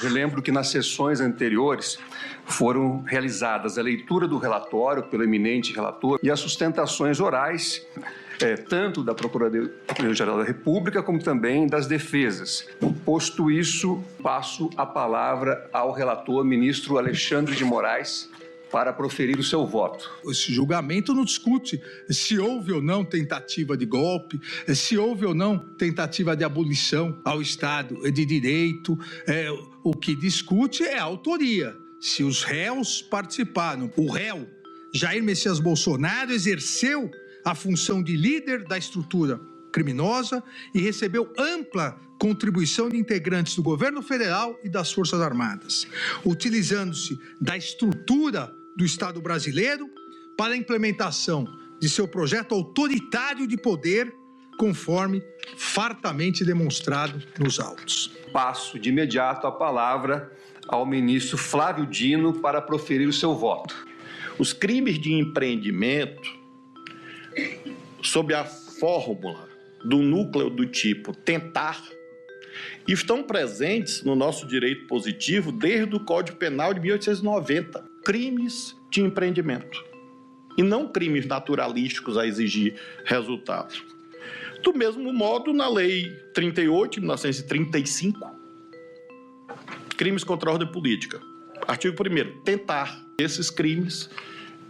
Relembro que nas sessões anteriores foram realizadas a leitura do relatório pelo eminente relator e as sustentações orais, tanto da Procuradoria-Geral da República como também das defesas. Posto isso, passo a palavra ao relator, ministro Alexandre de Moraes, para proferir o seu voto. Esse julgamento não discute se houve ou não tentativa de golpe, se houve ou não tentativa de abolição ao Estado de Direito. O que discute é a autoria, se os réus participaram. O réu, Jair Messias Bolsonaro, exerceu a função de líder da estrutura criminosa e recebeu ampla contribuição de integrantes do governo federal e das Forças Armadas, utilizando-se da estrutura do Estado brasileiro para a implementação de seu projeto autoritário de poder, conforme fartamente demonstrado nos autos. Passo de imediato a palavra ao ministro Flávio Dino para proferir o seu voto. Os crimes de empreendimento, sob a fórmula do núcleo do tipo tentar, estão presentes no nosso direito positivo desde o Código Penal de 1890. Crimes de empreendimento e não crimes naturalísticos a exigir resultado. Do mesmo modo, na Lei 38 de 1935, crimes contra a ordem política. Artigo 1º, tentar. Esses crimes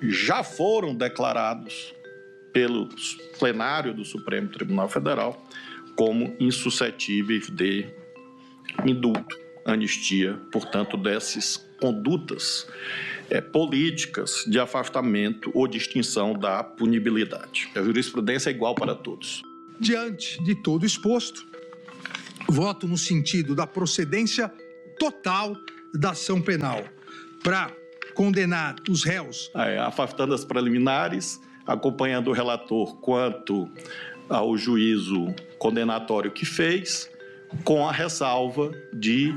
já foram declarados pelo plenário do Supremo Tribunal Federal como insuscetíveis de indulto, anistia, portanto, dessas condutas políticas de afastamento ou de extinção da punibilidade. A jurisprudência é igual para todos. Diante de todo exposto, voto no sentido da procedência total da ação penal para condenar os réus. Afastando as preliminares, acompanhando o relator quanto ao juízo condenatório que fez, com a ressalva de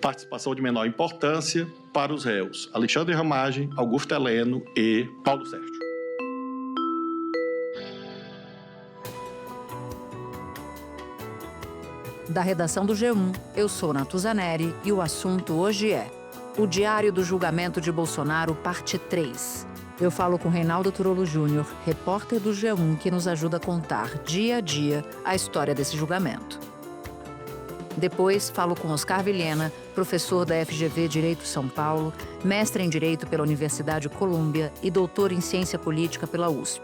participação de menor importância para os réus Alexandre Ramagem, Augusto Heleno e Paulo Sérgio. Da redação do G1, eu sou Natuza Neri e o assunto hoje é o Diário do Julgamento de Bolsonaro, parte 3. Eu falo com Reinaldo Turolo Júnior, repórter do G1, que nos ajuda a contar dia a dia a história desse julgamento. Depois, falo com Oscar Vilhena, professor da FGV Direito São Paulo, mestre em Direito pela Universidade Colômbia e doutor em Ciência Política pela USP.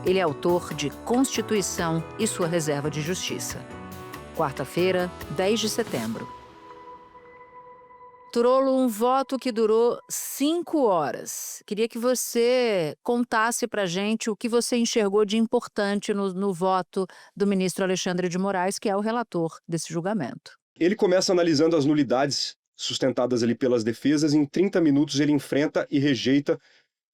Ele é autor de Constituição e sua Reserva de Justiça. Quarta-feira, 10 de setembro. Turolo, um voto que durou 5 horas. Queria que você contasse pra gente o que você enxergou de importante no voto do ministro Alexandre de Moraes, que é o relator desse julgamento. Ele começa analisando as nulidades sustentadas ali pelas defesas. Em 30 minutos ele enfrenta e rejeita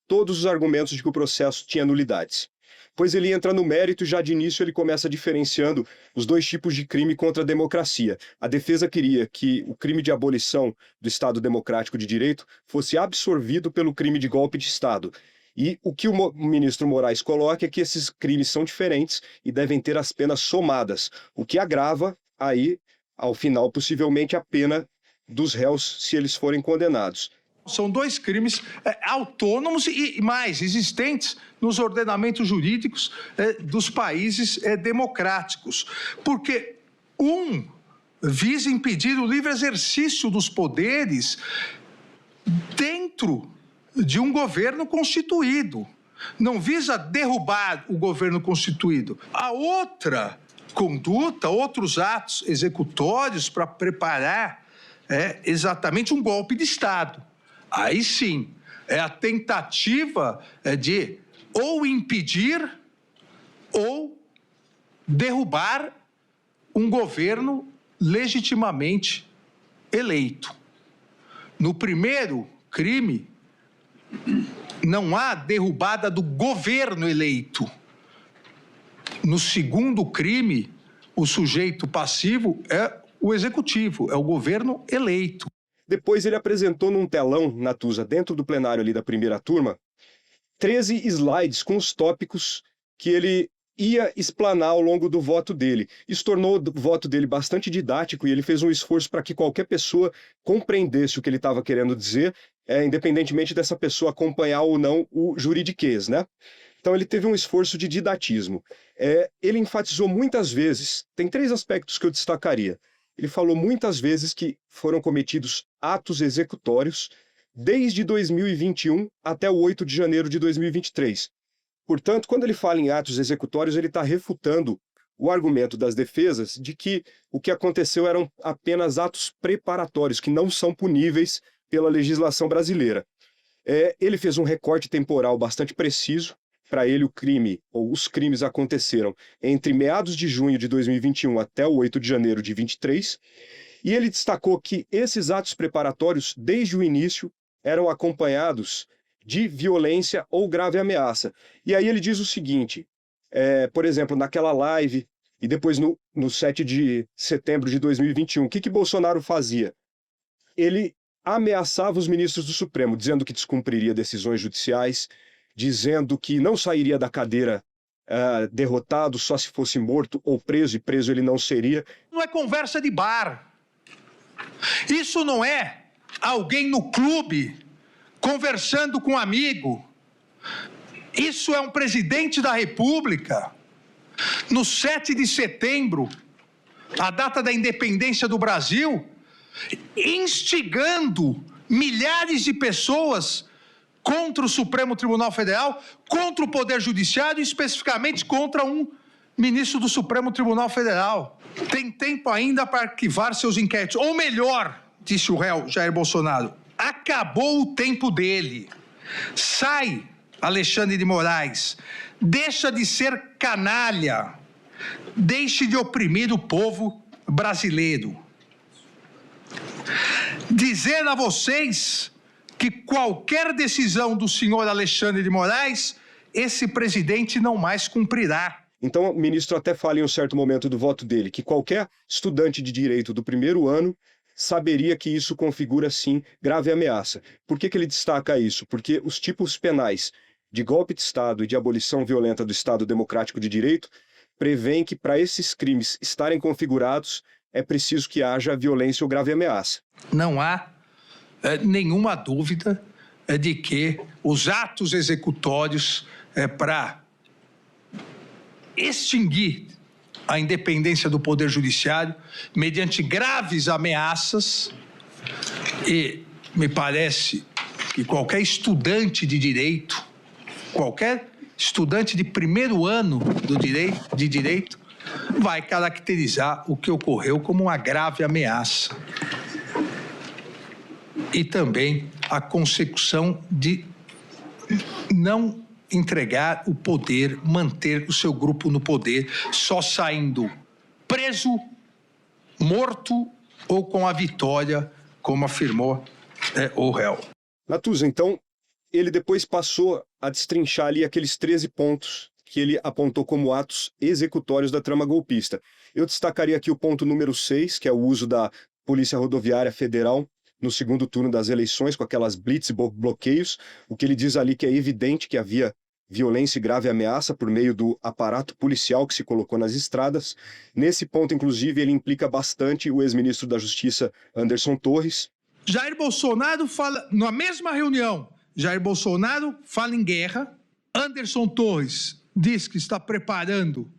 todos os argumentos de que o processo tinha nulidades. Pois ele entra no mérito e já de início ele começa diferenciando os dois tipos de crime contra a democracia. A defesa queria que o crime de abolição do Estado Democrático de Direito fosse absorvido pelo crime de golpe de Estado. E o que o ministro Moraes coloca é que esses crimes são diferentes e devem ter as penas somadas, o que agrava aí, ao final, possivelmente a pena dos réus se eles forem condenados. São dois crimes autônomos e mais existentes nos ordenamentos jurídicos dos países democráticos. Porque um visa impedir o livre exercício dos poderes dentro de um governo constituído. Não visa derrubar o governo constituído. A outra conduta, outros atos executórios para preparar exatamente um golpe de Estado. Aí sim, é a tentativa de ou impedir ou derrubar um governo legitimamente eleito. No primeiro crime, não há derrubada do governo eleito. No segundo crime, o sujeito passivo é o executivo, é o governo eleito. Depois ele apresentou num telão, Natuza, dentro do plenário ali da primeira turma, 13 slides com os tópicos que ele ia explanar ao longo do voto dele. Isso tornou o voto dele bastante didático e ele fez um esforço para que qualquer pessoa compreendesse o que ele estava querendo dizer, independentemente dessa pessoa acompanhar ou não o juridiquês, né? Então ele teve um esforço de didatismo. Ele enfatizou muitas vezes, tem 3 aspectos que eu destacaria. Ele falou muitas vezes que foram cometidos atos executórios desde 2021 até o 8 de janeiro de 2023. Portanto, quando ele fala em atos executórios, ele está refutando o argumento das defesas de que o que aconteceu eram apenas atos preparatórios, que não são puníveis pela legislação brasileira. Ele fez um recorte temporal bastante preciso. Para ele, o crime, ou os crimes aconteceram entre meados de junho de 2021 até o 8 de janeiro de 2023, e ele destacou que esses atos preparatórios, desde o início, eram acompanhados de violência ou grave ameaça. E aí ele diz o seguinte, por exemplo, naquela live, e depois no 7 de setembro de 2021, o que Bolsonaro fazia? Ele ameaçava os ministros do Supremo, dizendo que descumpriria decisões judiciais, dizendo que não sairia da cadeira derrotado só se fosse morto ou preso, e preso ele não seria. Não é conversa de bar. Isso não é alguém no clube conversando com um amigo. Isso é um presidente da República, no 7 de setembro, a data da independência do Brasil, instigando milhares de pessoas contra o Supremo Tribunal Federal, contra o Poder Judiciário e especificamente contra um ministro do Supremo Tribunal Federal. Tem tempo ainda para arquivar seus inquéritos. Ou melhor, disse o réu Jair Bolsonaro, acabou o tempo dele. Sai, Alexandre de Moraes. Deixa de ser canalha. Deixe de oprimir o povo brasileiro. Dizer a vocês que qualquer decisão do senhor Alexandre de Moraes, esse presidente não mais cumprirá. Então, o ministro até fala em um certo momento do voto dele que qualquer estudante de direito do primeiro ano saberia que isso configura, sim, grave ameaça. Por que ele destaca isso? Porque os tipos penais de golpe de Estado e de abolição violenta do Estado Democrático de Direito prevêem que, para esses crimes estarem configurados, é preciso que haja violência ou grave ameaça. Não há nenhuma dúvida de que os atos executórios para extinguir a independência do Poder Judiciário mediante graves ameaças, e me parece que qualquer estudante de direito, qualquer estudante de primeiro ano de direito vai caracterizar o que ocorreu como uma grave ameaça. E também a consecução de não entregar o poder, manter o seu grupo no poder, só saindo preso, morto ou com a vitória, como afirmou o réu. Natuza, então, ele depois passou a destrinchar ali aqueles 13 pontos que ele apontou como atos executórios da trama golpista. Eu destacaria aqui o ponto número 6, que é o uso da Polícia Rodoviária Federal no segundo turno das eleições, com aquelas blitz bloqueios. O que ele diz ali que é evidente que havia violência e grave ameaça por meio do aparato policial que se colocou nas estradas. Nesse ponto, inclusive, ele implica bastante o ex-ministro da Justiça, Anderson Torres. Jair Bolsonaro fala, na mesma reunião, Jair Bolsonaro fala em guerra, Anderson Torres diz que está preparando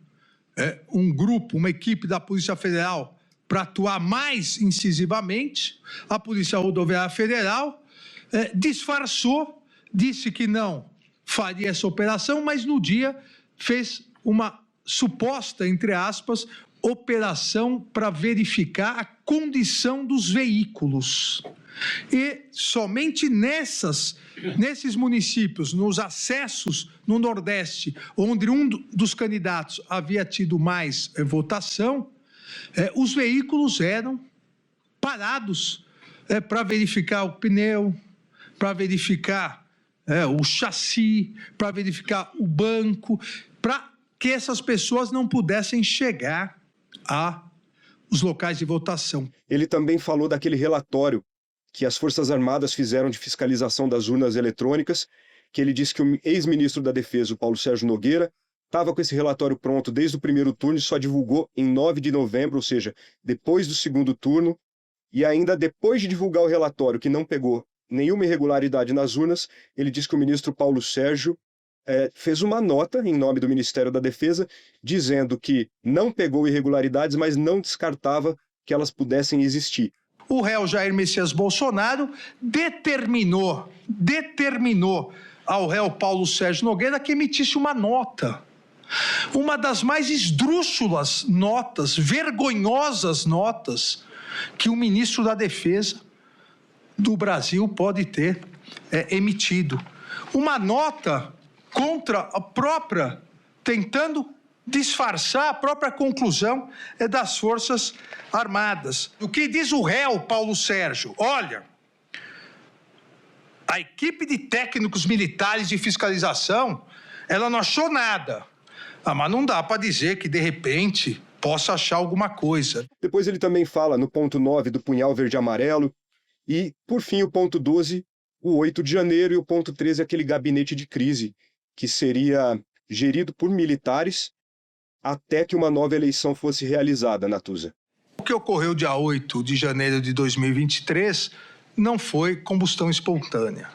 um grupo, uma equipe da Polícia Federal para atuar mais incisivamente. A Polícia Rodoviária Federal disfarçou, disse que não faria essa operação, mas no dia fez uma suposta, entre aspas, operação para verificar a condição dos veículos. E somente nesses municípios, nos acessos no Nordeste, onde um dos candidatos havia tido mais votação, os veículos eram parados para verificar o pneu, para verificar o chassi, para verificar o banco, para que essas pessoas não pudessem chegar aos locais de votação. Ele também falou daquele relatório que as Forças Armadas fizeram de fiscalização das urnas eletrônicas, que ele disse que o ex-ministro da Defesa, o Paulo Sérgio Nogueira, estava com esse relatório pronto desde o primeiro turno e só divulgou em 9 de novembro, ou seja, depois do segundo turno, e ainda depois de divulgar o relatório, que não pegou nenhuma irregularidade nas urnas, ele diz que o ministro Paulo Sérgio fez uma nota em nome do Ministério da Defesa, dizendo que não pegou irregularidades, mas não descartava que elas pudessem existir. O réu Jair Messias Bolsonaro determinou ao réu Paulo Sérgio Nogueira que emitisse uma nota. Uma das mais esdrúxulas notas, vergonhosas notas que o ministro da Defesa do Brasil pode ter emitido. Uma nota contra a própria, tentando disfarçar a própria conclusão das Forças Armadas. O que diz o réu Paulo Sérgio? Olha, a equipe de técnicos militares de fiscalização, ela não achou nada. Mas não dá para dizer que, de repente, possa achar alguma coisa. Depois ele também fala no ponto 9 do punhal verde e amarelo. E, por fim, o ponto 12, o 8 de janeiro, e o ponto 13, aquele gabinete de crise, que seria gerido por militares até que uma nova eleição fosse realizada, Natuza. O que ocorreu dia 8 de janeiro de 2023 não foi combustão espontânea.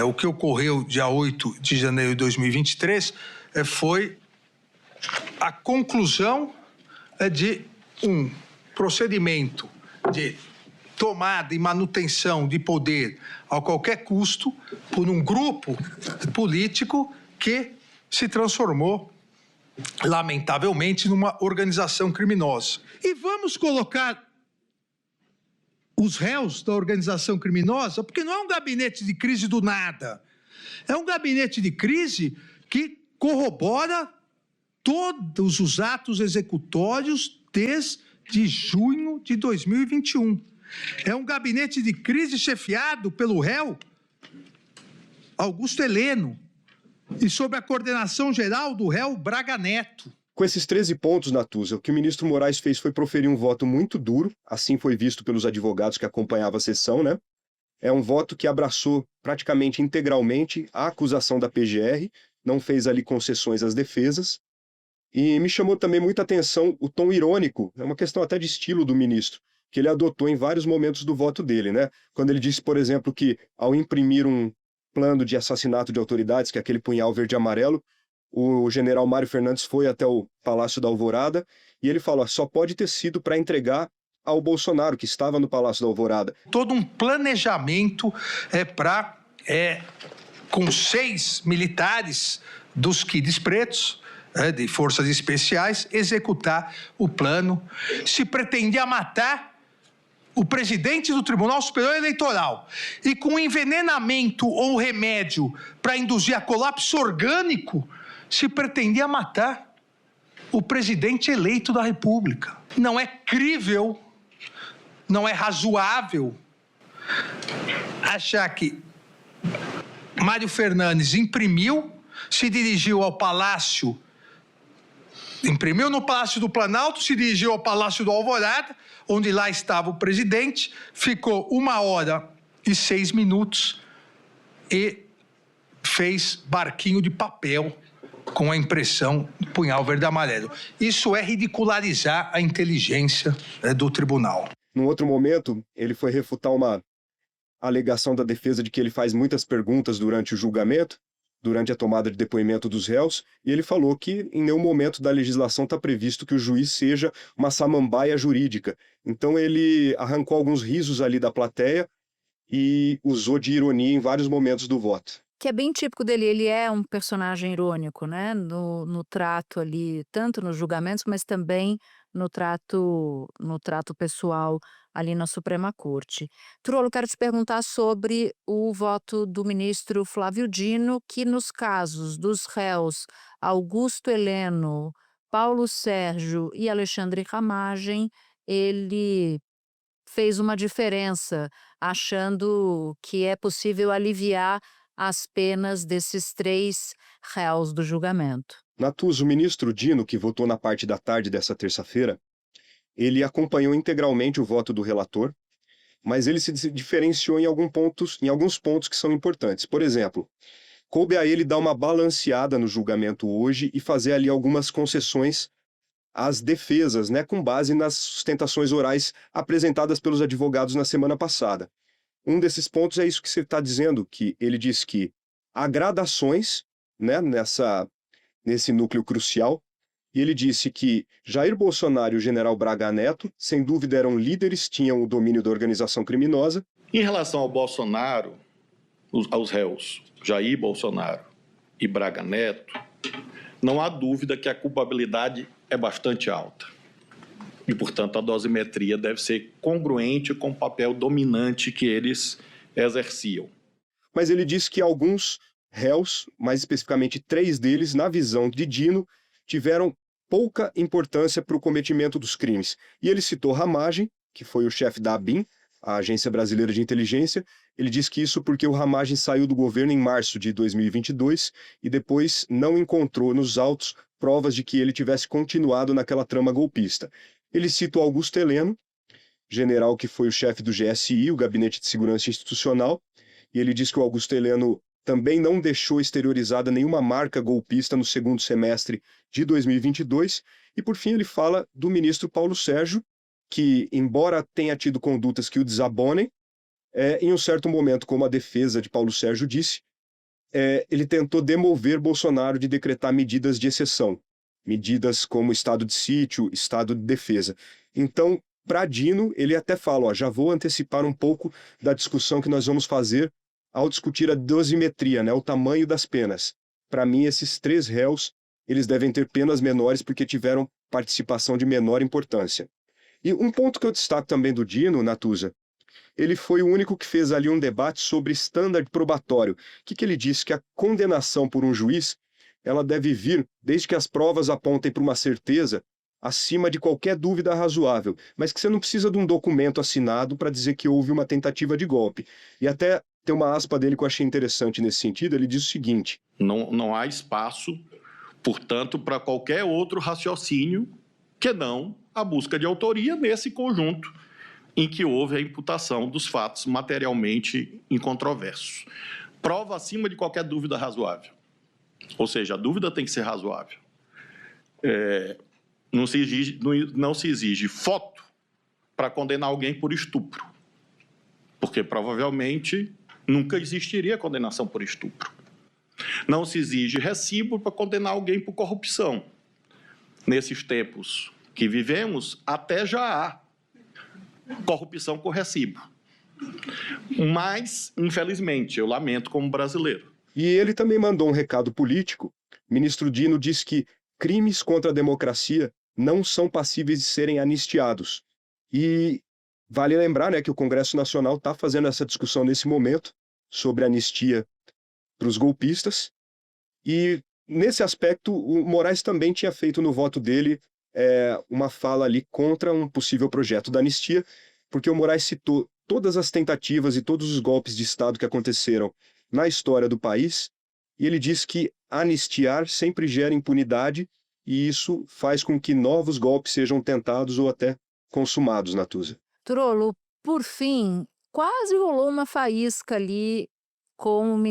O que ocorreu dia 8 de janeiro de 2023 foi a conclusão de um procedimento de tomada e manutenção de poder a qualquer custo por um grupo político que se transformou, lamentavelmente, numa organização criminosa. E vamos colocar os réus da organização criminosa, porque não é um gabinete de crise do nada. É um gabinete de crise que corrobora todos os atos executórios desde junho de 2021. É um gabinete de crise chefiado pelo réu Augusto Heleno e sob a coordenação geral do réu Braga Neto. Com esses 13 pontos, Natuza, o que o ministro Moraes fez foi proferir um voto muito duro, assim foi visto pelos advogados que acompanhavam a sessão, né? É um voto que abraçou praticamente integralmente a acusação da PGR, não fez ali concessões às defesas, e me chamou também muita atenção o tom irônico, é uma questão até de estilo do ministro, que ele adotou em vários momentos do voto dele, né? Quando ele disse, por exemplo, que ao imprimir um plano de assassinato de autoridades, que é aquele punhal verde e amarelo, o general Mário Fernandes foi até o Palácio da Alvorada e ele falou, só pode ter sido para entregar ao Bolsonaro, que estava no Palácio da Alvorada. Todo um planejamento para, com 6 militares dos Quides Pretos, de forças especiais, executar o plano. Se pretendia matar o presidente do Tribunal Superior Eleitoral e com envenenamento ou remédio para induzir a colapso orgânico, se pretendia matar o presidente eleito da República. Não é crível, não é razoável achar que Mário Fernandes imprimiu, se dirigiu ao Palácio, imprimiu no Palácio do Planalto, se dirigiu ao Palácio do Alvorada, onde lá estava o presidente, ficou 1h06 e fez barquinho de papel com a impressão do punhal verde e amarelo. Isso é ridicularizar a inteligência do tribunal. Num outro momento, ele foi refutar uma alegação da defesa de que ele faz muitas perguntas durante o julgamento, durante a tomada de depoimento dos réus, e ele falou que em nenhum momento da legislação está previsto que o juiz seja uma samambaia jurídica. Então ele arrancou alguns risos ali da plateia e usou de ironia em vários momentos do voto. Que é bem típico dele, ele é um personagem irônico, né? No trato ali, tanto nos julgamentos, mas também no trato pessoal ali na Suprema Corte. Trullo, quero te perguntar sobre o voto do ministro Flávio Dino, que nos casos dos réus Augusto Heleno, Paulo Sérgio e Alexandre Ramagem, ele fez uma diferença, achando que é possível aliviar as penas desses 3 réus do julgamento. Natuza, o ministro Dino, que votou na parte da tarde dessa terça-feira, ele acompanhou integralmente o voto do relator, mas ele se diferenciou em alguns pontos que são importantes. Por exemplo, coube a ele dar uma balanceada no julgamento hoje e fazer ali algumas concessões às defesas, né, com base nas sustentações orais apresentadas pelos advogados na semana passada. Um desses pontos é isso que você está dizendo, que ele diz que há gradações, né, nesse núcleo crucial, e ele disse que Jair Bolsonaro e o general Braga Neto, sem dúvida, eram líderes, tinham o domínio da organização criminosa. Em relação ao Bolsonaro, aos réus Jair Bolsonaro e Braga Neto, não há dúvida que a culpabilidade é bastante alta. E, portanto, a dosimetria deve ser congruente com o papel dominante que eles exerciam. Mas ele diz que alguns réus, mais especificamente 3 deles, na visão de Dino, tiveram pouca importância para o cometimento dos crimes. E ele citou Ramagem, que foi o chefe da ABIN, a Agência Brasileira de Inteligência. Ele diz que isso porque o Ramagem saiu do governo em março de 2022 e depois não encontrou nos autos provas de que ele tivesse continuado naquela trama golpista. Ele cita o Augusto Heleno, general que foi o chefe do GSI, o Gabinete de Segurança Institucional, e ele diz que o Augusto Heleno também não deixou exteriorizada nenhuma marca golpista no segundo semestre de 2022. E, por fim, ele fala do ministro Paulo Sérgio, que, embora tenha tido condutas que o desabonem, em um certo momento, como a defesa de Paulo Sérgio disse, ele tentou demover Bolsonaro de decretar medidas de exceção, medidas como estado de sítio, estado de defesa. Então, para Dino, ele até fala, já vou antecipar um pouco da discussão que nós vamos fazer ao discutir a dosimetria, né, o tamanho das penas. Para mim, esses 3 réus, eles devem ter penas menores porque tiveram participação de menor importância. E um ponto que eu destaco também do Dino, Natuza, ele foi o único que fez ali um debate sobre standard probatório. O que ele disse? Que a condenação por um juiz, ela deve vir desde que as provas apontem para uma certeza acima de qualquer dúvida razoável, mas que você não precisa de um documento assinado para dizer que houve uma tentativa de golpe. E até tem uma aspa dele que eu achei interessante nesse sentido, ele diz o seguinte: Não há espaço, portanto, para qualquer outro raciocínio que não a busca de autoria nesse conjunto em que houve a imputação dos fatos materialmente incontroversos. Prova acima de qualquer dúvida razoável. Ou seja, a dúvida tem que ser razoável. Não se exige foto para condenar alguém por estupro, porque provavelmente nunca existiria condenação por estupro. Não se exige recibo para condenar alguém por corrupção. Nesses tempos que vivemos, até já há corrupção com recibo. Mas, infelizmente, eu lamento como brasileiro. E ele também mandou um recado político. O ministro Dino diz que crimes contra a democracia não são passíveis de serem anistiados. E vale lembrar, né, que o Congresso Nacional está fazendo essa discussão nesse momento sobre anistia para os golpistas. E, nesse aspecto, o Moraes também tinha feito no voto dele uma fala ali contra um possível projeto da anistia, porque o Moraes citou todas as tentativas e todos os golpes de Estado que aconteceram na história do país, e ele diz que anistiar sempre gera impunidade e isso faz com que novos golpes sejam tentados ou até consumados, Natuza. Trollo, por fim, quase rolou uma faísca ali com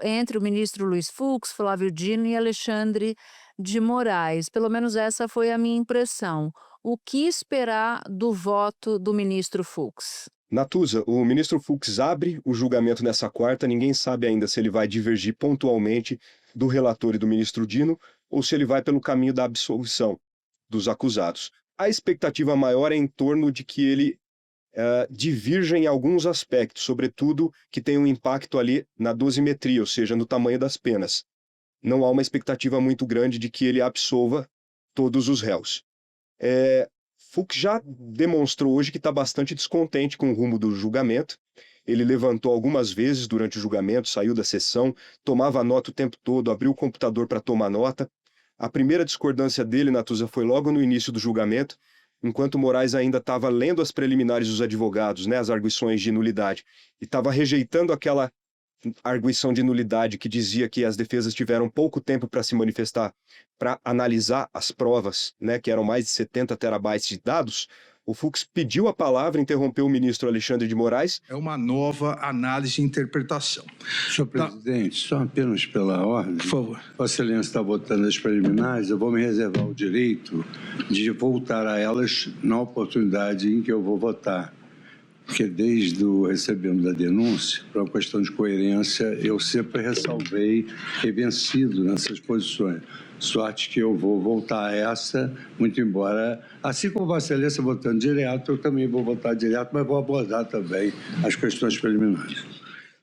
entre o ministro Luiz Fux, Flávio Dino e Alexandre de Moraes. Pelo menos essa foi a minha impressão. O que esperar do voto do ministro Fux? Natuza, o ministro Fux abre o julgamento nessa quarta, ninguém sabe ainda se ele vai divergir pontualmente do relator e do ministro Dino ou se ele vai pelo caminho da absolvição dos acusados. A expectativa maior é em torno de que ele divirja em alguns aspectos, sobretudo que tem um impacto ali na dosimetria, ou seja, no tamanho das penas. Não há uma expectativa muito grande de que ele absolva todos os réus. Fux já demonstrou hoje que está bastante descontente com o rumo do julgamento. Ele levantou algumas vezes durante o julgamento, saiu da sessão, tomava nota o tempo todo, abriu o computador para tomar nota. A primeira discordância dele, Natuza, foi logo no início do julgamento, enquanto Moraes ainda estava lendo as preliminares dos advogados, né, as arguições de nulidade, e estava rejeitando aquela arguição de nulidade que dizia que as defesas tiveram pouco tempo para se manifestar, para analisar as provas, né, que eram mais de 70 terabytes de dados. O Fux pediu a palavra, interrompeu o ministro Alexandre de Moraes. É uma nova análise e interpretação. Senhor presidente, só apenas pela ordem. Por favor. Vossa Excelência está votando as preliminares, eu vou me reservar o direito de voltar a elas na oportunidade em que eu vou votar. Porque desde o recebimento da denúncia, por uma questão de coerência, eu sempre ressalvei e vencido nessas posições. Sorte que eu vou voltar a essa, muito embora, assim como Vossa Excelência votando direto, eu também vou votar direto, mas vou abordar também as questões preliminares.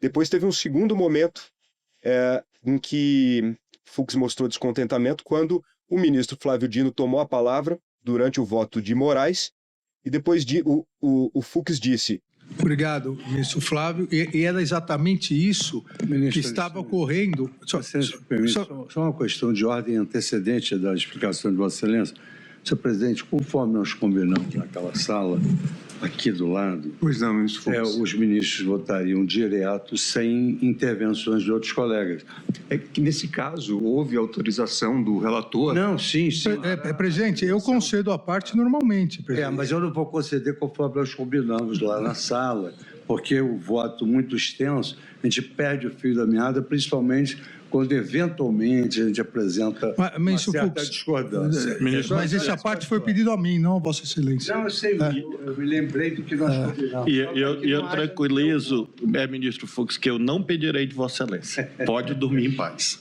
Depois teve um segundo momento em que Fux mostrou descontentamento quando o ministro Flávio Dino tomou a palavra durante o voto de Moraes e depois o Fux disse: Obrigado, ministro Flávio. E era exatamente isso que estava ocorrendo. Só uma questão de ordem antecedente da explicação de Vossa Excelência. Senhor presidente, conforme nós combinamos naquela sala, aqui do lado, Pois não, ministro Fux. os ministros votariam direto, sem intervenções de outros colegas. É que nesse caso houve autorização do relator. Não, sim. Presidente, eu concedo a parte normalmente, presidente. Mas eu não vou conceder conforme nós combinamos lá na sala, porque o voto muito extenso, a gente perde o fio da meada, principalmente quando eventualmente a gente apresenta uma certa discordância. Mas essa parte foi pedido a mim, não a Vossa Excelência. Não, eu sei, eu me lembrei do que nós combinamos. E eu tranquilizo, ministro Fux, que eu não pedirei de Vossa Excelência. Pode dormir em paz.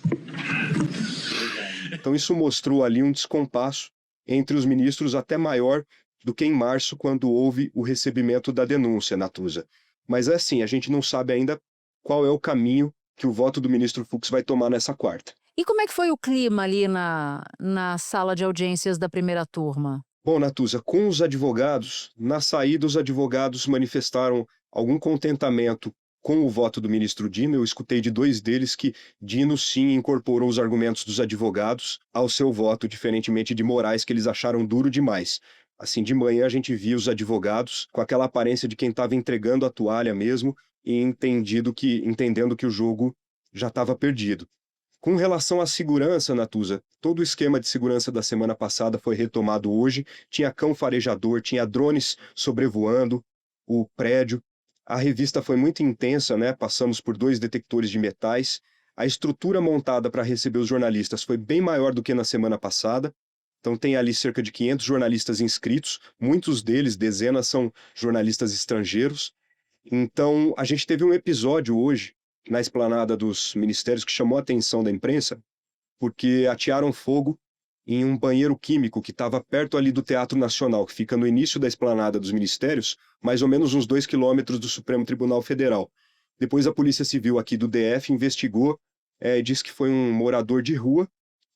Então isso mostrou ali um descompasso entre os ministros até maior do que em março, quando houve o recebimento da denúncia, Natuza. Mas é assim, a gente não sabe ainda qual é o caminho que o voto do ministro Fux vai tomar nessa quarta. E como é que foi o clima ali na sala de audiências da primeira turma? Bom, Natuza, com os advogados, na saída os advogados manifestaram algum contentamento com o voto do ministro Dino. Eu escutei de 2 deles que Dino sim incorporou os argumentos dos advogados ao seu voto, diferentemente de Moraes, que eles acharam duro demais. Assim, de manhã a gente via os advogados com aquela aparência de quem estava entregando a toalha mesmo e entendendo que o jogo já estava perdido. Com relação à segurança, Natuza, todo o esquema de segurança da semana passada foi retomado hoje. Tinha cão farejador, tinha drones sobrevoando o prédio. A revista foi muito intensa, né? Passamos por 2 detectores de metais. A estrutura montada para receber os jornalistas foi bem maior do que na semana passada. Então tem ali cerca de 500 jornalistas inscritos, muitos deles, dezenas, são jornalistas estrangeiros. Então a gente teve um episódio hoje na esplanada dos ministérios que chamou a atenção da imprensa, porque atearam fogo em um banheiro químico que estava perto ali do Teatro Nacional, que fica no início da esplanada dos ministérios, mais ou menos uns 2 quilômetros do Supremo Tribunal Federal. Depois a Polícia Civil aqui do DF investigou, disse que foi um morador de rua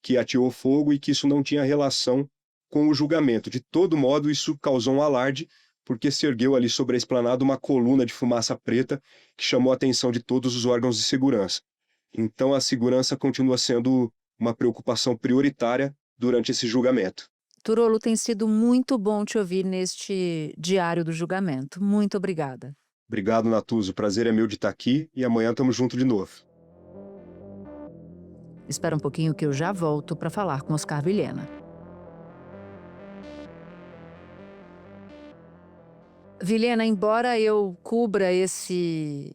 que ateou fogo e que isso não tinha relação com o julgamento. De todo modo, isso causou um alarde, porque se ergueu ali sobre a esplanada uma coluna de fumaça preta que chamou a atenção de todos os órgãos de segurança. Então a segurança continua sendo uma preocupação prioritária durante esse julgamento. Turolo, tem sido muito bom te ouvir neste diário do julgamento. Muito obrigada. Obrigado, Natuza. O prazer é meu de estar aqui e amanhã estamos juntos de novo. Espera um pouquinho que eu já volto para falar com Oscar Vilhena. Vilhena, embora eu cubra esse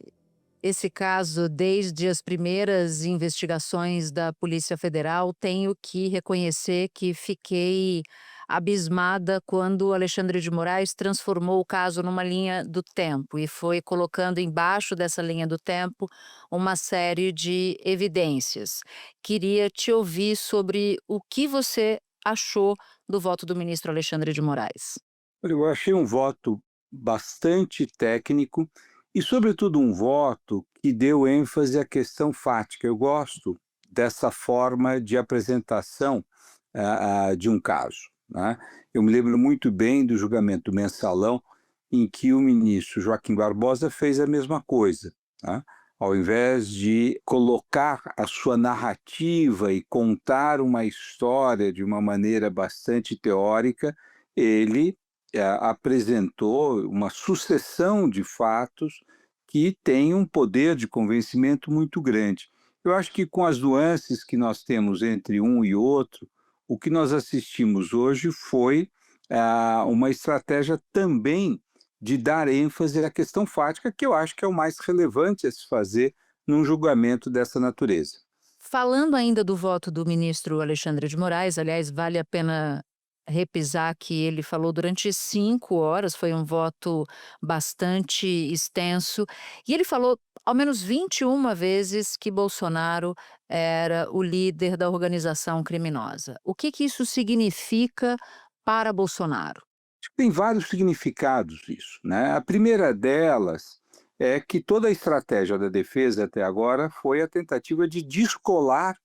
caso desde as primeiras investigações da Polícia Federal, tenho que reconhecer que fiquei abismada quando Alexandre de Moraes transformou o caso numa linha do tempo e foi colocando embaixo dessa linha do tempo uma série de evidências. Queria te ouvir sobre o que você achou do voto do ministro Alexandre de Moraes. Olha, eu achei um voto bastante técnico e, sobretudo, um voto que deu ênfase à questão fática. Eu gosto dessa forma de apresentação de um caso, né? Eu me lembro muito bem do julgamento do Mensalão, em que o ministro Joaquim Barbosa fez a mesma coisa, né? Ao invés de colocar a sua narrativa e contar uma história de uma maneira bastante teórica, ele apresentou uma sucessão de fatos que tem um poder de convencimento muito grande. Eu acho que com as nuances que nós temos entre um e outro, o que nós assistimos hoje foi uma estratégia também de dar ênfase à questão fática, que eu acho que é o mais relevante a se fazer num julgamento dessa natureza. Falando ainda do voto do ministro Alexandre de Moraes, aliás, vale a pena repisar que ele falou durante 5 horas, foi um voto bastante extenso, e ele falou ao menos 21 vezes que Bolsonaro era o líder da organização criminosa. O que isso significa para Bolsonaro? Acho que tem vários significados isso, né? A primeira delas é que toda a estratégia da defesa até agora foi a tentativa de descolar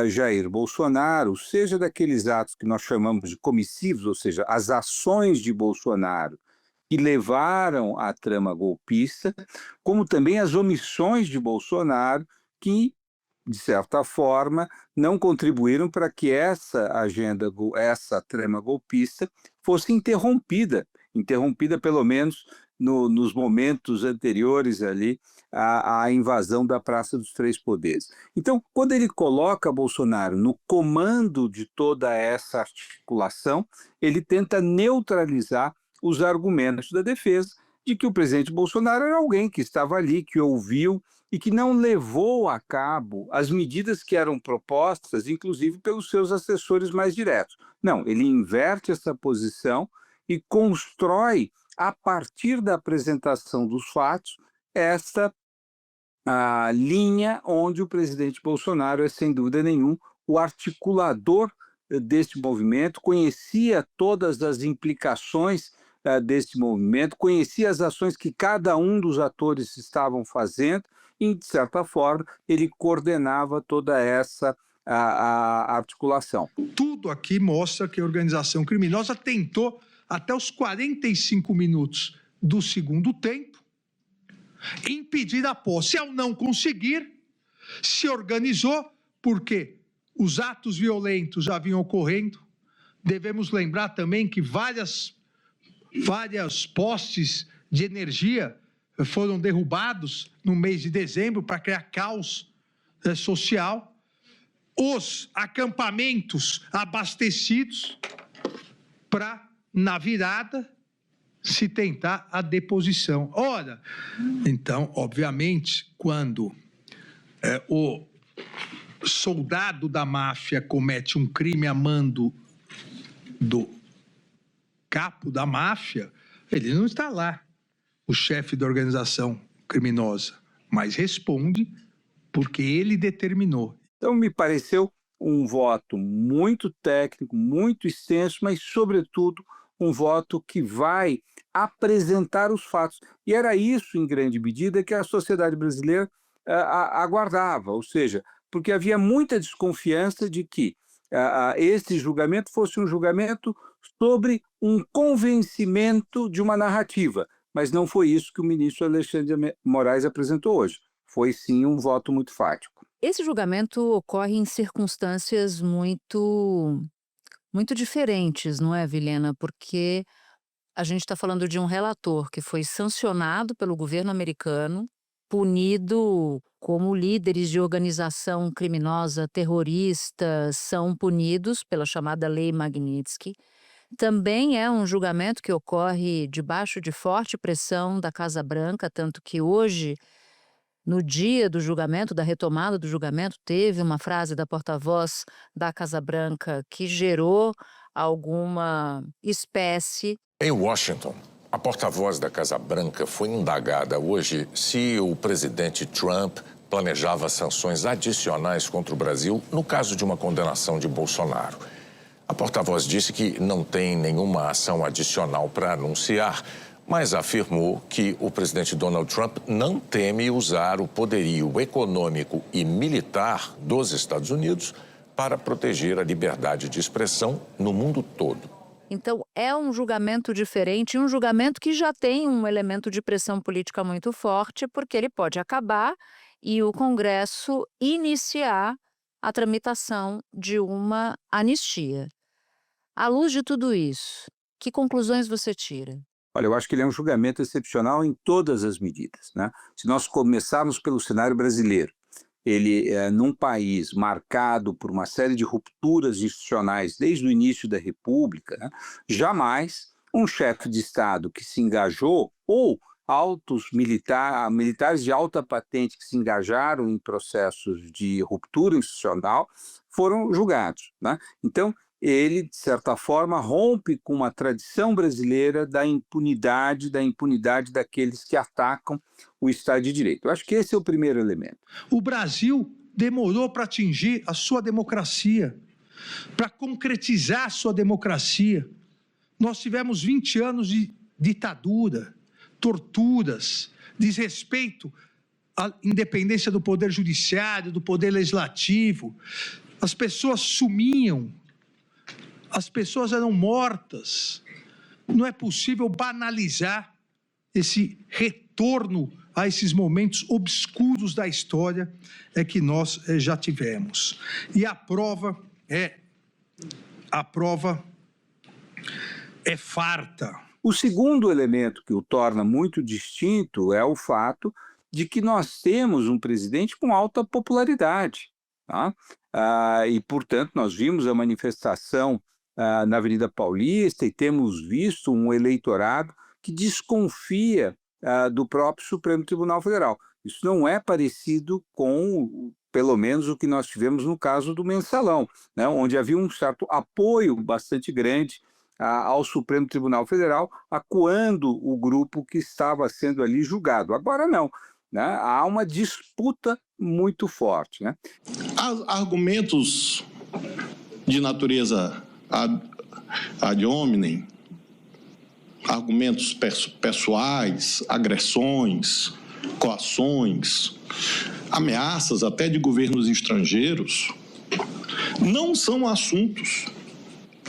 Jair Bolsonaro, seja daqueles atos que nós chamamos de comissivos, ou seja, as ações de Bolsonaro que levaram à trama golpista, como também as omissões de Bolsonaro que, de certa forma, não contribuíram para que essa agenda, essa trama golpista fosse interrompida pelo menos nos momentos anteriores ali à invasão da Praça dos Três Poderes. Então, quando ele coloca Bolsonaro no comando de toda essa articulação, ele tenta neutralizar os argumentos da defesa de que o presidente Bolsonaro era alguém que estava ali, que ouviu e que não levou a cabo as medidas que eram propostas, inclusive pelos seus assessores mais diretos. Não, ele inverte essa posição e constrói, a partir da apresentação dos fatos, essa linha onde o presidente Bolsonaro é, sem dúvida nenhuma, o articulador deste movimento, conhecia todas as implicações deste movimento, conhecia as ações que cada um dos atores estavam fazendo e, de certa forma, ele coordenava toda essa a articulação. Tudo aqui mostra que a organização criminosa tentou, até os 45 minutos do segundo tempo, impedir a posse. Ao não conseguir, se organizou, porque os atos violentos já vinham ocorrendo. Devemos lembrar também que várias postes de energia foram derrubados no mês de dezembro para criar caos social. Os acampamentos abastecidos para, na virada, se tentar a deposição. Ora, então, obviamente, quando o soldado da máfia comete um crime a mando do capo da máfia, ele não está lá, o chefe da organização criminosa, mas responde porque ele determinou. Então, me pareceu um voto muito técnico, muito extenso, mas, sobretudo, um voto que vai apresentar os fatos. E era isso, em grande medida, que a sociedade brasileira aguardava, ou seja, porque havia muita desconfiança de que esse julgamento fosse um julgamento sobre um convencimento de uma narrativa, mas não foi isso que o ministro Alexandre de Moraes apresentou hoje. Foi, sim, um voto muito fático. Esse julgamento ocorre em circunstâncias muito diferentes, não é, Vilhena? Porque a gente está falando de um relator que foi sancionado pelo governo americano, punido como líderes de organização criminosa terrorista são punidos pela chamada Lei Magnitsky. Também é um julgamento que ocorre debaixo de forte pressão da Casa Branca, tanto que hoje, no dia do julgamento, da retomada do julgamento, teve uma frase da porta-voz da Casa Branca que gerou alguma espécie. Em Washington, a porta-voz da Casa Branca foi indagada hoje se o presidente Trump planejava sanções adicionais contra o Brasil no caso de uma condenação de Bolsonaro. A porta-voz disse que não tem nenhuma ação adicional para anunciar, mas afirmou que o presidente Donald Trump não teme usar o poderio econômico e militar dos Estados Unidos para proteger a liberdade de expressão no mundo todo. Então, é um julgamento diferente, um julgamento que já tem um elemento de pressão política muito forte, porque ele pode acabar e o Congresso iniciar a tramitação de uma anistia. À luz de tudo isso, que conclusões você tira? Olha, eu acho que ele é um julgamento excepcional em todas as medidas, né? Se nós começarmos pelo cenário brasileiro, num país marcado por uma série de rupturas institucionais desde o início da República, né, jamais um chefe de Estado que se engajou, ou militares de alta patente que se engajaram em processos de ruptura institucional, foram julgados, né? Então, ele, de certa forma, rompe com uma tradição brasileira da impunidade daqueles que atacam o Estado de Direito. Eu acho que esse é o primeiro elemento. O Brasil demorou para atingir a sua democracia, para concretizar a sua democracia. Nós tivemos 20 anos de ditadura, torturas, desrespeito à independência do poder judiciário, do poder legislativo. As pessoas sumiam, as pessoas eram mortas. Não é possível banalizar esse retorno a esses momentos obscuros da história que nós já tivemos. E a prova é farta. O segundo elemento que o torna muito distinto é o fato de que nós temos um presidente com alta popularidade, tá? E, portanto, nós vimos a manifestação na Avenida Paulista e temos visto um eleitorado que desconfia do próprio Supremo Tribunal Federal. Isso não é parecido com, pelo menos, o que nós tivemos no caso do Mensalão, né, onde havia um certo apoio bastante grande ao Supremo Tribunal Federal, acuando o grupo que estava sendo ali julgado. Agora não, né? Há uma disputa muito forte, né? Há argumentos de natureza ad hominem, argumentos pessoais, agressões, coações, ameaças até de governos estrangeiros, não são assuntos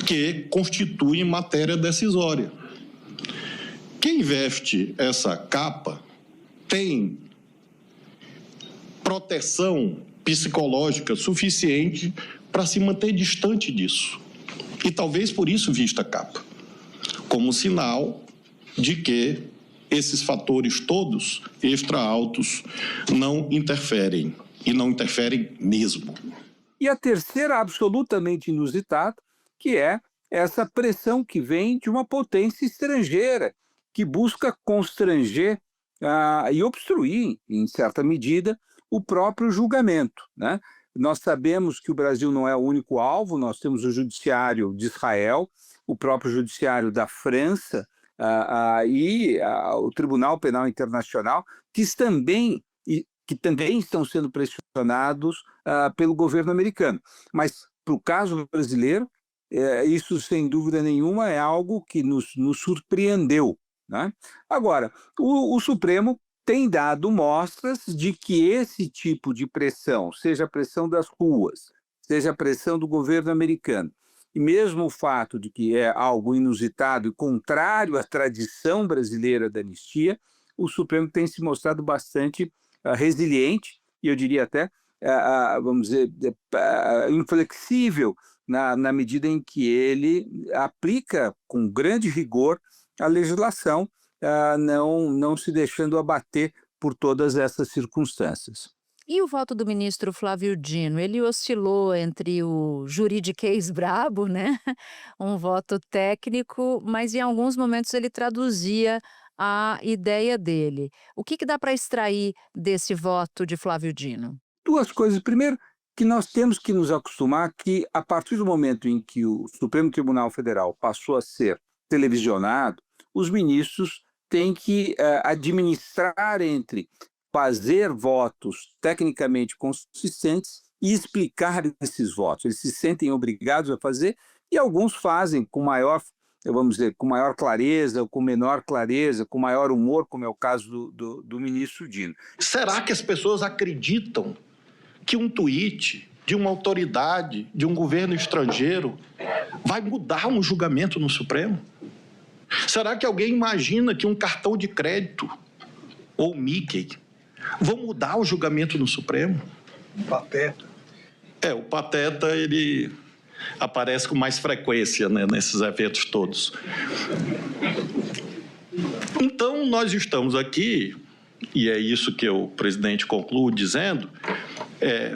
que constituem matéria decisória. Quem veste essa capa tem proteção psicológica suficiente para se manter distante disso. E talvez por isso vista a capa, como sinal de que esses fatores todos extra-altos não interferem, e não interferem mesmo. E a terceira, absolutamente inusitada, que é essa pressão que vem de uma potência estrangeira, que busca constranger e obstruir, em certa medida, o próprio julgamento, né? Nós sabemos que o Brasil não é o único alvo, nós temos o judiciário de Israel, o próprio judiciário da França e o Tribunal Penal Internacional, que também estão sendo pressionados pelo governo americano. Mas, para o caso brasileiro, isso, sem dúvida nenhuma, é algo que nos surpreendeu, né? Agora, o Supremo tem dado mostras de que esse tipo de pressão, seja a pressão das ruas, seja a pressão do governo americano, e mesmo o fato de que é algo inusitado e contrário à tradição brasileira da anistia, o Supremo tem se mostrado bastante resiliente, e eu diria até, vamos dizer, inflexível, na medida em que ele aplica com grande rigor a legislação, não se deixando abater por todas essas circunstâncias. E o voto do ministro Flávio Dino? Ele oscilou entre o juridiquês brabo, né? Um voto técnico, mas em alguns momentos ele traduzia a ideia dele. O que dá para extrair desse voto de Flávio Dino? Duas coisas. Primeiro, que nós temos que nos acostumar que, a partir do momento em que o Supremo Tribunal Federal passou a ser televisionado, os ministros têm que administrar entre fazer votos tecnicamente consistentes e explicar esses votos. Eles se sentem obrigados a fazer e alguns fazem com maior, vamos dizer, com maior clareza, ou com menor clareza, com maior humor, como é o caso do ministro Dino. Será que as pessoas acreditam que um tweet de uma autoridade, de um governo estrangeiro, vai mudar um julgamento no Supremo? Será que alguém imagina que um cartão de crédito ou Mickey vão mudar o julgamento no Supremo? Pateta. O Pateta, ele aparece com mais frequência, né, nesses eventos todos. Então, nós estamos aqui, e é isso que o presidente conclui dizendo,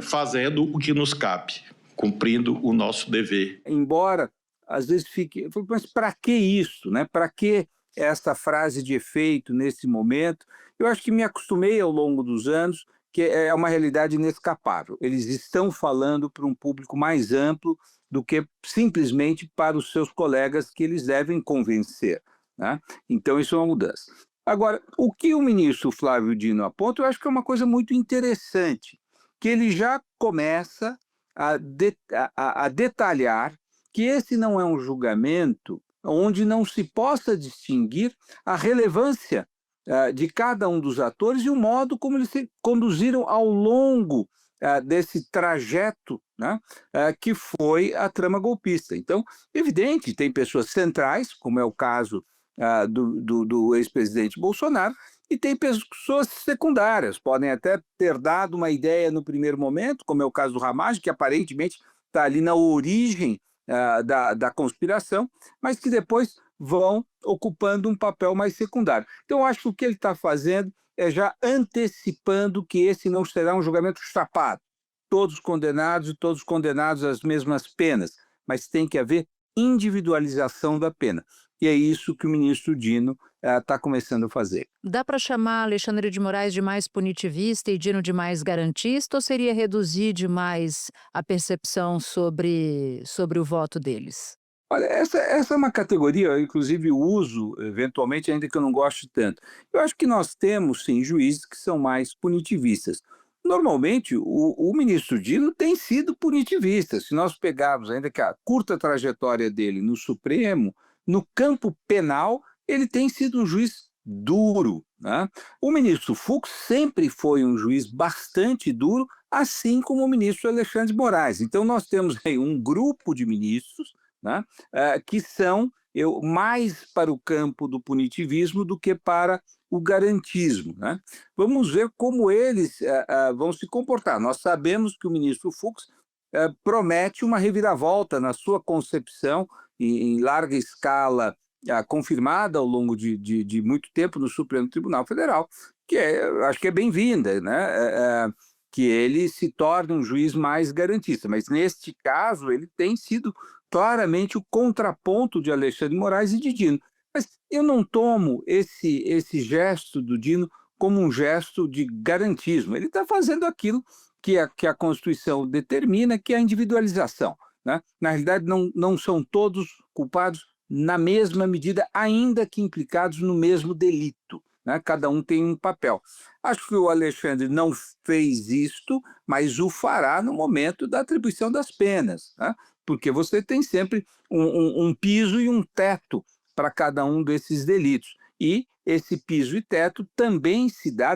fazendo o que nos cabe, cumprindo o nosso dever. Embora às vezes fique, mas para que isso, né? Para que essa frase de efeito nesse momento? Eu acho que me acostumei ao longo dos anos que é uma realidade inescapável. Eles estão falando para um público mais amplo do que simplesmente para os seus colegas que eles devem convencer, né? Então isso é uma mudança. Agora, o que o ministro Flávio Dino aponta, eu acho que é uma coisa muito interessante, que ele já começa a detalhar que esse não é um julgamento onde não se possa distinguir a relevância de cada um dos atores e o modo como eles se conduziram ao longo desse trajeto, né, que foi a trama golpista. Então, evidente, tem pessoas centrais, como é o caso do ex-presidente Bolsonaro, e tem pessoas secundárias, podem até ter dado uma ideia no primeiro momento, como é o caso do Ramagem, que aparentemente está ali na origem da conspiração, mas que depois vão ocupando um papel mais secundário. Então, eu acho que o que ele está fazendo é já antecipando que esse não será um julgamento chapado, todos condenados e todos condenados às mesmas penas, mas tem que haver individualização da pena. E é isso que o ministro Dino está começando a fazer. Dá para chamar Alexandre de Moraes de mais punitivista e Dino de mais garantista, ou seria reduzir demais a percepção sobre o voto deles? Olha, essa é uma categoria, eu inclusive uso eventualmente, ainda que eu não goste tanto. Eu acho que nós temos, sim, juízes que são mais punitivistas. Normalmente, o ministro Dino tem sido punitivista. Se nós pegarmos ainda que a curta trajetória dele no Supremo, no campo penal, ele tem sido um juiz duro, né? O ministro Fux sempre foi um juiz bastante duro, assim como o ministro Alexandre de Moraes. Então, nós temos aí um grupo de ministros, né, que são mais para o campo do punitivismo do que para o garantismo, né? Vamos ver como eles vão se comportar. Nós sabemos que o ministro Fux promete uma reviravolta na sua concepção em larga escala, confirmada ao longo de muito tempo no Supremo Tribunal Federal, que acho que é bem-vinda, né? Que ele se torne um juiz mais garantista. Mas, neste caso, ele tem sido claramente o contraponto de Alexandre de Moraes e de Dino. Mas eu não tomo esse gesto do Dino como um gesto de garantismo. Ele está fazendo aquilo que a Constituição determina, que é a individualização, né? Na realidade, não são todos culpados na mesma medida, ainda que implicados no mesmo delito, né? Cada um tem um papel. Acho que o Alexandre não fez isto, mas o fará no momento da atribuição das penas, né? Porque você tem sempre um piso e um teto para cada um desses delitos. E esse piso e teto também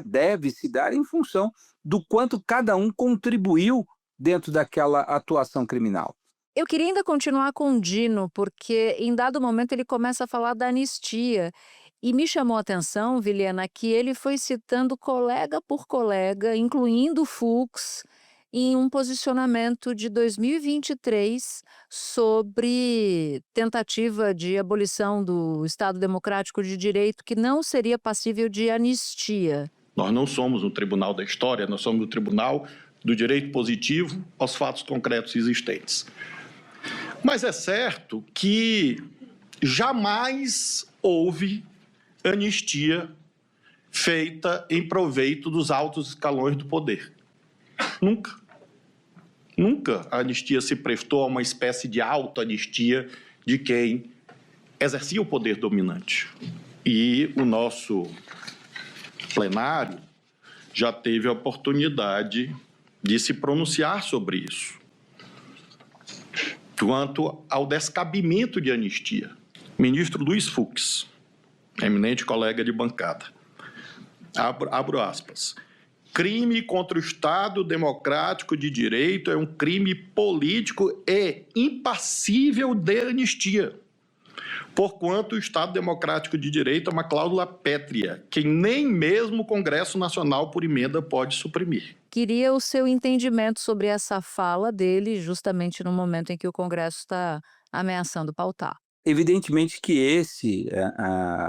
deve se dar em função do quanto cada um contribuiu dentro daquela atuação criminal. Eu queria ainda continuar com o Dino, porque em dado momento ele começa a falar da anistia. E me chamou a atenção, Vilhena, que ele foi citando colega por colega, incluindo o Fux, em um posicionamento de 2023 sobre tentativa de abolição do Estado Democrático de Direito, que não seria passível de anistia. Nós não somos um tribunal da história, nós somos um tribunal do direito positivo aos fatos concretos existentes. Mas é certo que jamais houve anistia feita em proveito dos altos escalões do poder. Nunca. Nunca a anistia se prestou a uma espécie de autoanistia de quem exercia o poder dominante. E o nosso plenário já teve a oportunidade de se pronunciar sobre isso. Quanto ao descabimento de anistia, ministro Luiz Fux, eminente colega de bancada, abro aspas, crime contra o Estado Democrático de Direito é um crime político e impassível de anistia, porquanto o Estado Democrático de Direito é uma cláusula pétrea, que nem mesmo o Congresso Nacional, por emenda, pode suprimir. Queria o seu entendimento sobre essa fala dele, justamente no momento em que o Congresso está ameaçando pautar. Evidentemente que esse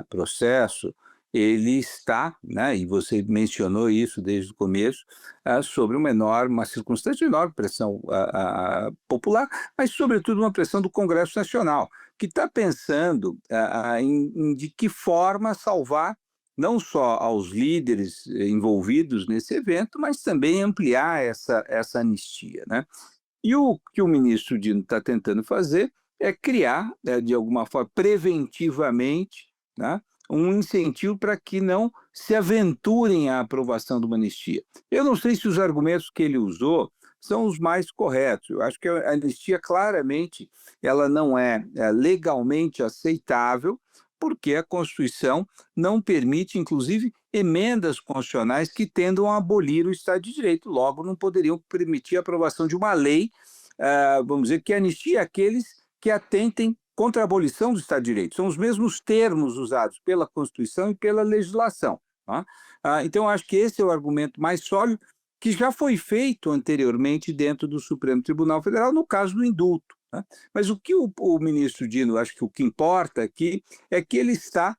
processo ele está, né, e você mencionou isso desde o começo, sobre uma circunstância de enorme pressão popular, mas sobretudo uma pressão do Congresso Nacional, que está pensando de que forma salvar não só aos líderes envolvidos nesse evento, mas também ampliar essa anistia, né? E o que o ministro Dino está tentando fazer é criar, de alguma forma, preventivamente, né, um incentivo para que não se aventurem à aprovação de uma anistia. Eu não sei se os argumentos que ele usou são os mais corretos. Eu acho que a anistia, claramente, ela não é legalmente aceitável, porque a Constituição não permite, inclusive, emendas constitucionais que tendam a abolir o Estado de Direito. Logo, não poderiam permitir a aprovação de uma lei, vamos dizer, que anistia aqueles que atentem contra a abolição do Estado de Direito. São os mesmos termos usados pela Constituição e pela legislação. Tá? Então, acho que esse é o argumento mais sólido, que já foi feito anteriormente dentro do Supremo Tribunal Federal, no caso do indulto. Tá? Mas o que o ministro Dino, acho que o que importa aqui é que ele está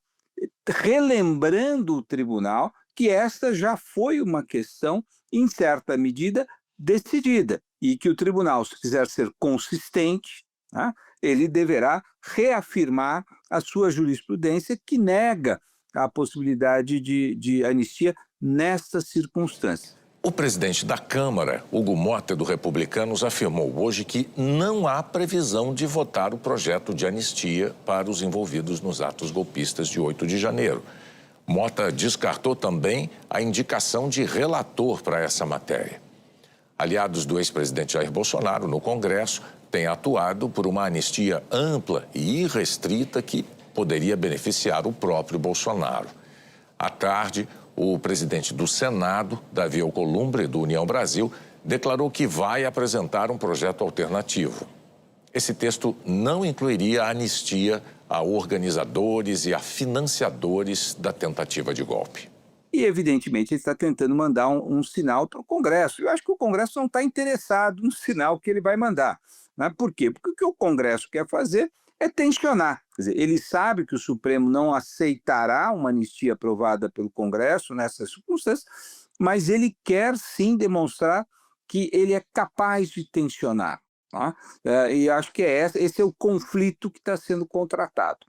relembrando o tribunal que esta já foi uma questão, em certa medida, decidida, e que o tribunal, se quiser ser consistente, tá, ele deverá reafirmar a sua jurisprudência que nega a possibilidade de anistia nestas circunstâncias. O presidente da Câmara, Hugo Mota, do Republicanos, afirmou hoje que não há previsão de votar o projeto de anistia para os envolvidos nos atos golpistas de 8 de janeiro. Mota descartou também a indicação de relator para essa matéria. Aliados do ex-presidente Jair Bolsonaro no Congresso têm atuado por uma anistia ampla e irrestrita que poderia beneficiar o próprio Bolsonaro. À tarde, o presidente do Senado, Davi Alcolumbre, do União Brasil, declarou que vai apresentar um projeto alternativo. Esse texto não incluiria a anistia a organizadores e a financiadores da tentativa de golpe. E, evidentemente, ele está tentando mandar um sinal para o Congresso. Eu acho que o Congresso não está interessado no sinal que ele vai mandar. Né? Por quê? Porque o que o Congresso quer fazer é tensionar. Quer dizer, ele sabe que o Supremo não aceitará uma anistia aprovada pelo Congresso nessas circunstâncias, mas ele quer sim demonstrar que ele é capaz de tensionar. Tá? E acho que esse é o conflito que está sendo contratado.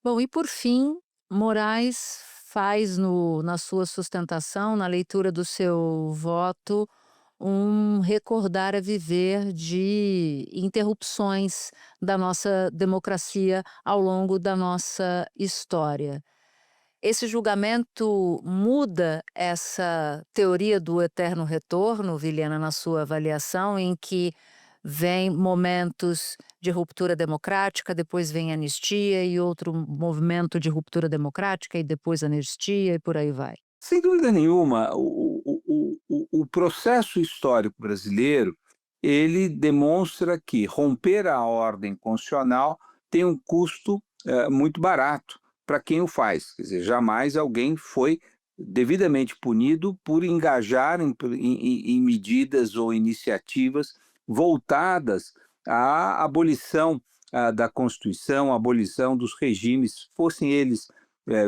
Bom, e por fim, Moraes faz na sua sustentação, na leitura do seu voto, um recordar a viver de interrupções da nossa democracia ao longo da nossa história. Esse julgamento muda essa teoria do eterno retorno, Vilhena, na sua avaliação, em que vem momentos de ruptura democrática, depois vem anistia e outro movimento de ruptura democrática e depois anistia e por aí vai. Sem dúvida nenhuma, o processo histórico brasileiro, ele demonstra que romper a ordem constitucional tem um custo muito barato para quem o faz. Quer dizer, jamais alguém foi devidamente punido por engajar em medidas ou iniciativas voltadas à abolição da Constituição, à abolição dos regimes, fossem eles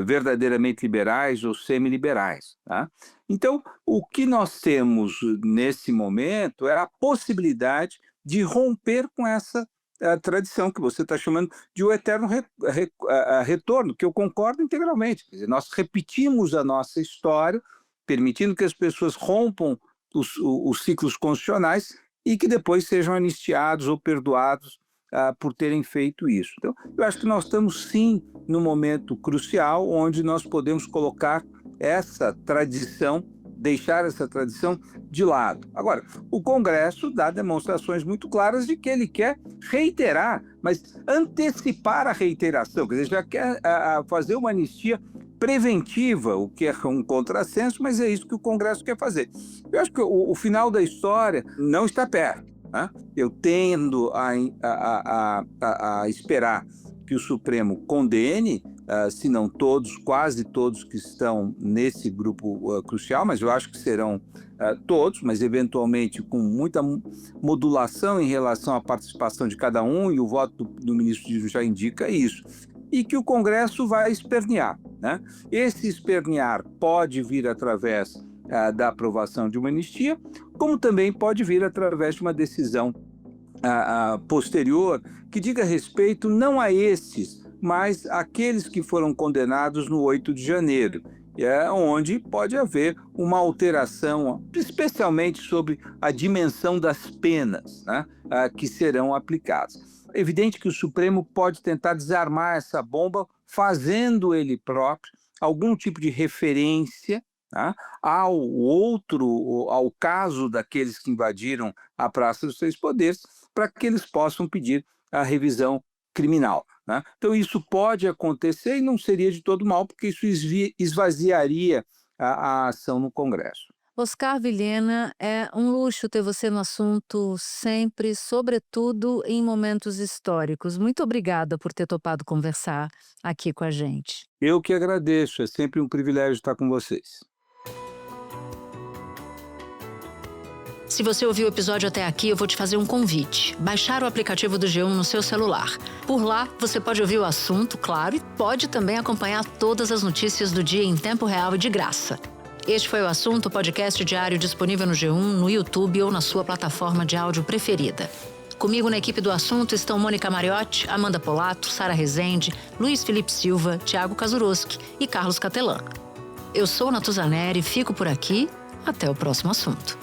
verdadeiramente liberais ou semi-liberais. Tá? Então, o que nós temos nesse momento é a possibilidade de romper com essa tradição que você está chamando de o eterno retorno, que eu concordo integralmente. Quer dizer, nós repetimos a nossa história, permitindo que as pessoas rompam os ciclos constitucionais e que depois sejam anistiados ou perdoados por terem feito isso. Então, eu acho que nós estamos, sim, num momento crucial, onde nós podemos colocar essa tradição, deixar essa tradição de lado. Agora, o Congresso dá demonstrações muito claras de que ele quer reiterar, mas antecipar a reiteração, quer dizer, já quer fazer uma anistia preventiva, o que é um contrassenso, mas é isso que o Congresso quer fazer. Eu acho que o final da história não está perto. Eu tendo a esperar que o Supremo condene, se não todos, quase todos que estão nesse grupo crucial, mas eu acho que serão todos, mas eventualmente com muita modulação em relação à participação de cada um, e o voto do ministro Dino já indica isso. e que o Congresso vai espernear, né? Esse espernear pode vir através da aprovação de uma anistia, como também pode vir através de uma decisão posterior que diga respeito não a esses, mas àqueles que foram condenados no 8 de janeiro, onde pode haver uma alteração, especialmente sobre a dimensão das penas, né, que serão aplicadas. É evidente que o Supremo pode tentar desarmar essa bomba, fazendo ele próprio algum tipo de referência, tá, ao caso daqueles que invadiram a Praça dos Três Poderes, para que eles possam pedir a revisão criminal, né? Então isso pode acontecer e não seria de todo mal, porque isso esvaziaria a ação no Congresso. Oscar Vilhena, é um luxo ter você no assunto sempre, sobretudo em momentos históricos. Muito obrigada por ter topado conversar aqui com a gente. Eu que agradeço, é sempre um privilégio estar com vocês. Se você ouviu o episódio até aqui, eu vou te fazer um convite. Baixar o aplicativo do G1 no seu celular. Por lá, você pode ouvir o assunto, claro, e pode também acompanhar todas as notícias do dia em tempo real e de graça. Este foi o Assunto, podcast diário disponível no G1, no YouTube ou na sua plataforma de áudio preferida. Comigo na equipe do Assunto estão Mônica Mariotti, Amanda Polato, Sara Rezende, Luiz Felipe Silva, Thiago Kazuroski e Carlos Catelan. Eu sou Natuzaneri, fico por aqui. Até o próximo assunto.